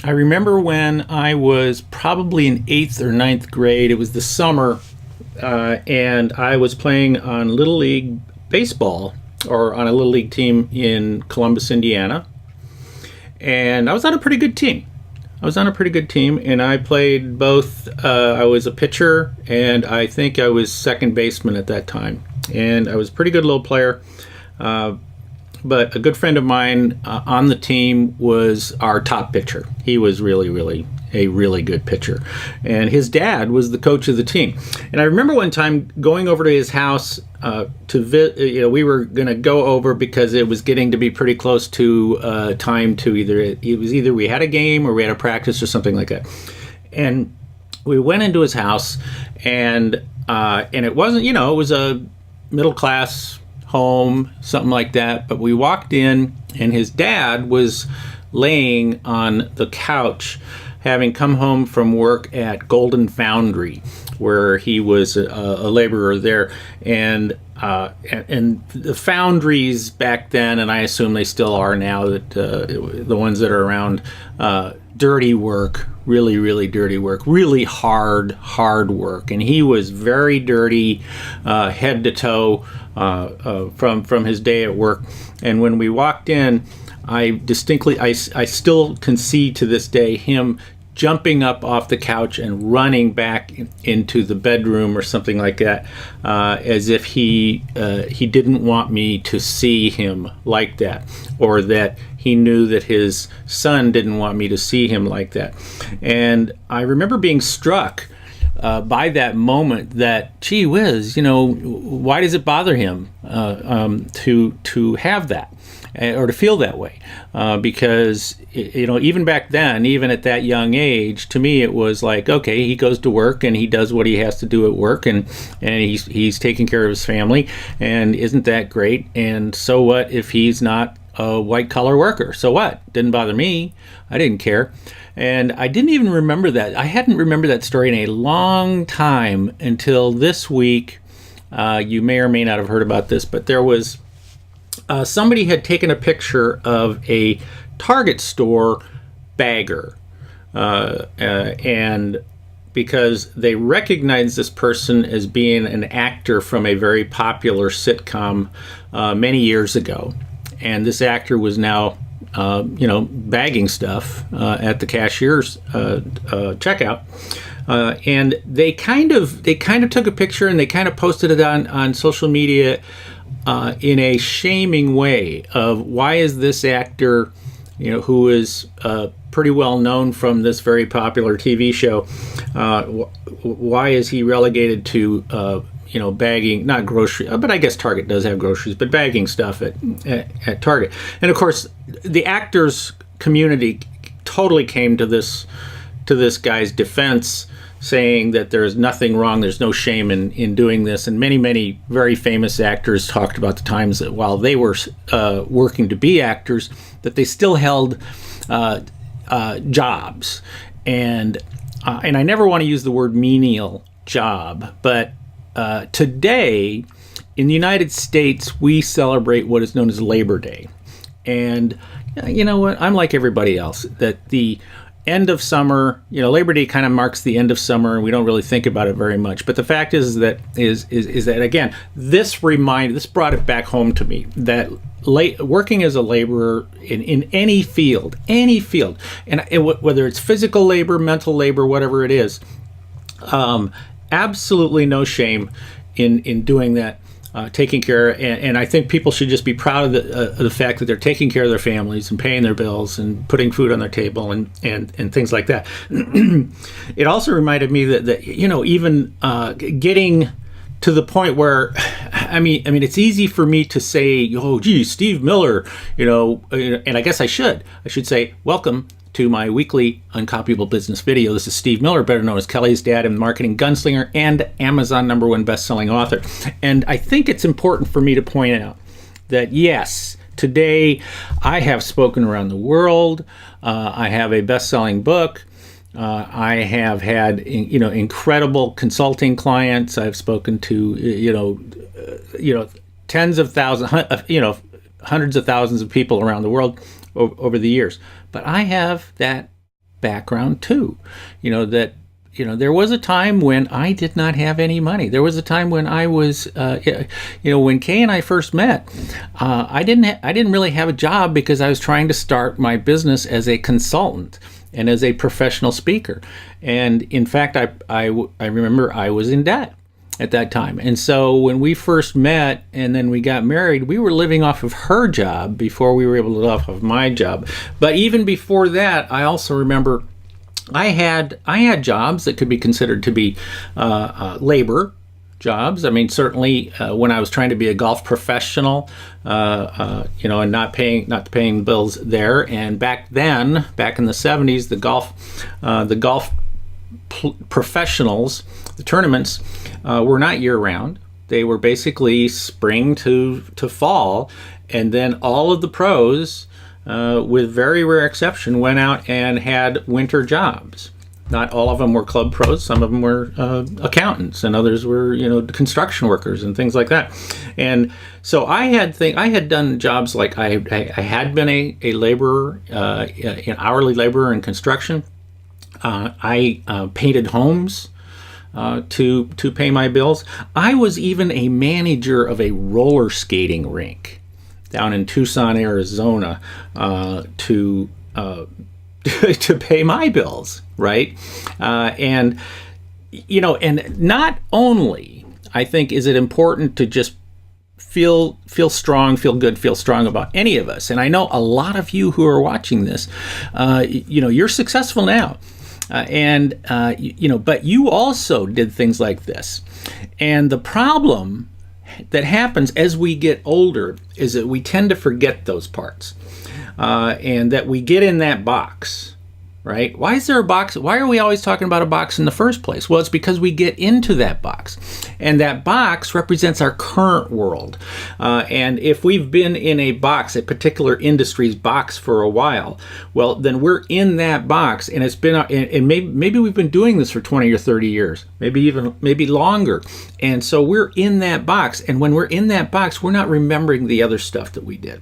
I remember when I was probably in eighth or ninth grade. It was the summer, and I was playing on Little League baseball or on a Little League team in Columbus, Indiana. And I was on a pretty good team. And I played both. I was a pitcher, and I think I was second baseman at that time. And I was a pretty good little player. But a good friend of mine on the team was our top pitcher. He was really a really good pitcher. And his dad was the coach of the team. And I remember one time going over to his house we were going to go over because it was getting to be pretty close to time to either we had a game or we had a practice or something like that. And we went into his house, and it wasn't, it was a middle class home, something like that. But we walked in, and his dad was laying on the couch, having come home from work at Golden Foundry, where he was a laborer there. And the foundries back then, and I assume they still are now, that the ones that are around, dirty work, really dirty work, really hard work. And he was very dirty, head to toe, from his day at work. And when we walked in, I still can see to this day him jumping up off the couch and running back into the bedroom or something like that, as if he didn't want me to see him like that, or that he knew that his son didn't want me to see him like that. And I remember being struck by that moment that, gee whiz, why does it bother him to have that or to feel that way? Because even back then, even at that young age, to me it was like, okay, he goes to work and he does what he has to do at work, and he's taking care of his family, and isn't that great? And so what if he's not a white collar worker? So what? Didn't bother me. I didn't care. And I didn't even remember that. I hadn't remembered that story in a long time until this week. You may or may not have heard about this, but there was somebody had taken a picture of a Target store bagger, and because they recognized this person as being an actor from a very popular sitcom many years ago. And this actor was now bagging stuff at the cashier's checkout, and they kind of took a picture and they kind of posted it on social media in a shaming way of, why is this actor, who is pretty well known from this very popular TV show, why is he relegated to bagging, not grocery, but I guess Target does have groceries, but bagging stuff at Target. And of course, the actors community totally came to this guy's defense, saying that there's nothing wrong, there's no shame in doing this. And many very famous actors talked about the times that while they were working to be actors, that they still held jobs. And I never want to use the word menial job, but today, in the United States, we celebrate what is known as Labor Day. And you know what? I'm like everybody else, that the end of summer, Labor Day kind of marks the end of summer, and we don't really think about it very much. But the fact is that again, this brought it back home to me that working as a laborer in any field, and whether it's physical labor, mental labor, whatever it is, absolutely no shame in doing that, taking care. And I think people should just be proud of the fact that they're taking care of their families and paying their bills and putting food on their table and things like that. It also reminded me that even getting to the point where, I mean, it's easy for me to say, oh, gee, Steve Miller, and I guess I should say, welcome to my weekly Uncopyable Business video. This is Steve Miller, better known as Kelly's dad and marketing gunslinger and Amazon #1 best-selling author. And I think it's important for me to point out that, yes, today I have spoken around the world. I have a best-selling book. I have had, incredible consulting clients. I've spoken to, tens of thousands, hundreds of thousands of people around the world over the years. But I have that background too. There was a time when I did not have any money. There was a time when I was, when Kay and I first met, I didn't really have a job because I was trying to start my business as a consultant and as a professional speaker. And in fact, I remember I was in debt at that time. And so when we first met and then we got married, we were living off of her job before we were able to live off of my job. But even before that, I also remember I had jobs that could be considered to be labor jobs. I mean, certainly when I was trying to be a golf professional, and not paying bills there. And back then, back in the 70s, the golf professionals, the tournaments were not year round. They were basically spring to fall, and then all of the pros, with very rare exception, went out and had winter jobs. Not all of them were club pros. Some of them were accountants, and others were, construction workers and things like that. And so I had done jobs like I had been a laborer, an hourly laborer in construction. I painted homes to pay my bills. I was even a manager of a roller skating rink down in Tucson, Arizona, to pay my bills, right? And not only, I think, is it important to just feel strong, feel good, feel strong about any of us. And I know a lot of you who are watching this, you're successful now. But you also did things like this. And the problem that happens as we get older is that we tend to forget those parts, and that we get in that box, right? Why is there a box? Why are we always talking about a box in the first place? Well, it's because we get into that box, and that box represents our current world. And if we've been in a box, a particular industry's box for a while, well, then we're in that box, and it's been, and maybe we've been doing this for 20 or 30 years, maybe longer. And so we're in that box, and when we're in that box, we're not remembering the other stuff that we did.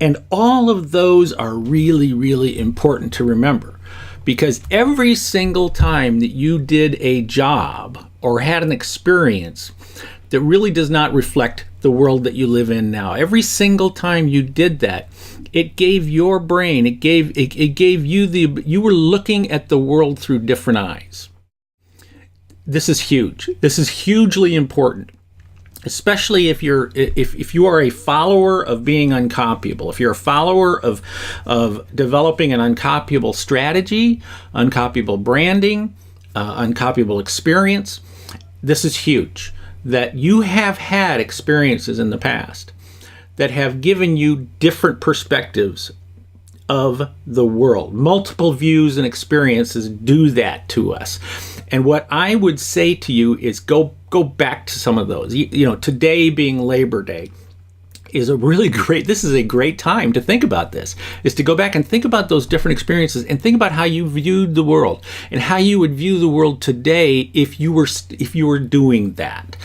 And all of those are really, really important to remember, because every single time that you did a job or had an experience that really does not reflect the world that you live in now, every single time you did that, it gave your brain, it gave you you were looking at the world through different eyes. This is huge. This is hugely important. Especially if you are a follower of being uncopyable, if you're a follower of developing an uncopyable strategy, uncopyable branding, uncopyable experience, this is huge. That you have had experiences in the past that have given you different perspectives of the world. Multiple views and experiences do that to us. And what I would say to you is go back to some of those. Today being Labor Day is this is a great time to think about this, is to go back and think about those different experiences and think about how you viewed the world and how you would view the world today if you were doing that,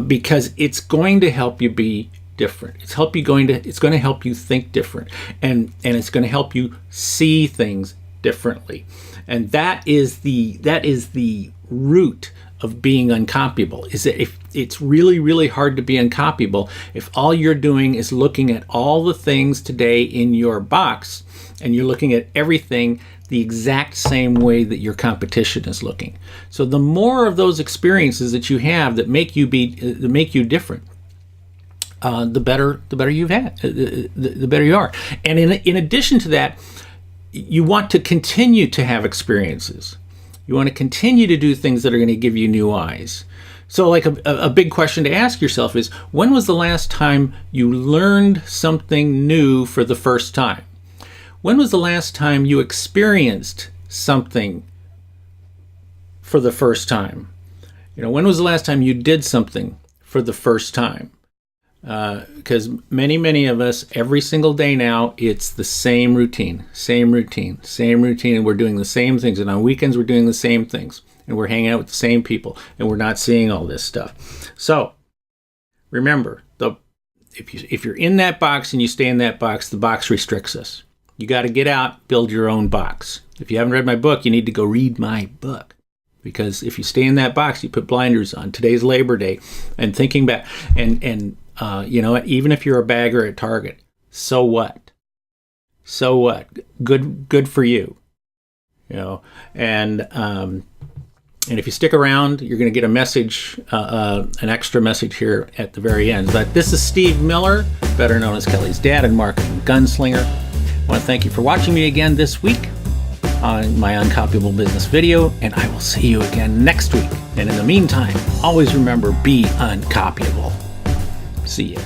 because it's going to help you be different. It's going to help you think different, and it's going to help you see things differently. And that is the root of being uncopyable, is that if it's really, really hard to be uncopyable if all you're doing is looking at all the things today in your box and you're looking at everything the exact same way that your competition is looking. So the more of those experiences that you have that make you different, the better you've had, the better you are. And in addition to that, you want to continue to have experiences. You want to continue to do things that are going to give you new eyes. So like a big question to ask yourself is, when was the last time you learned something new for the first time? When was the last time you experienced something for the first time? When was the last time you did something for the first time? Because many of us, every single day now, it's the same routine, and we're doing the same things. And on weekends, we're doing the same things, and we're hanging out with the same people, and we're not seeing all this stuff. So remember, if you're in that box and you stay in that box, the box restricts us. You got to get out, build your own box. If you haven't read my book, you need to go read my book. Because if you stay in that box, you put blinders on. Today's Labor Day, and thinking back, and you know what? Even if you're a bagger at Target, so what? So what? Good for you. You know, and if you stick around, you're going to get a message, an extra message here at the very end. But this is Steve Miller, better known as Kelly's dad and marketing gunslinger. I want to thank you for watching me again this week on my Uncopyable Business video, and I will see you again next week. And in the meantime, always remember, be uncopyable. See ya.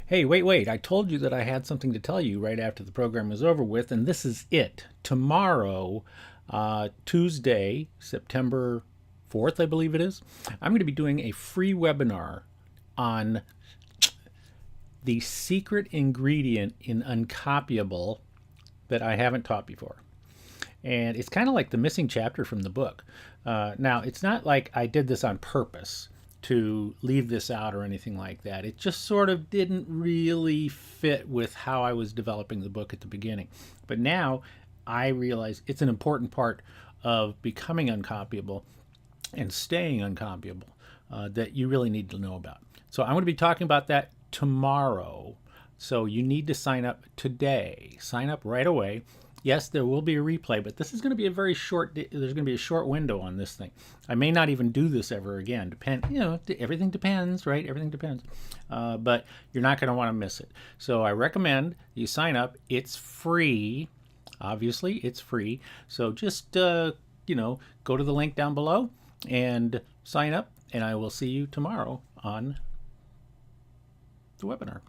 Hey, wait. I told you that I had something to tell you right after the program was over with, and this is it. Tomorrow, Tuesday, September 4th, I believe it is, I'm going to be doing a free webinar on the secret ingredient in Uncopyable that I haven't taught before. And it's kind of like the missing chapter from the book. Now, it's not like I did this on purpose to leave this out or anything like that. It just sort of didn't really fit with how I was developing the book at the beginning. But now I realize it's an important part of becoming uncopyable and staying uncopyable that you really need to know about. So I'm going to be talking about that tomorrow. So you need to sign up today. Sign up right away. Yes, there will be a replay, but this is going to be a very short. There's going to be a short window on this thing. I may not even do this ever again. Everything depends, right? Everything depends. But you're not going to want to miss it. So I recommend you sign up. It's free. Obviously, it's free. So just go to the link down below and sign up. And I will see you tomorrow on the webinar.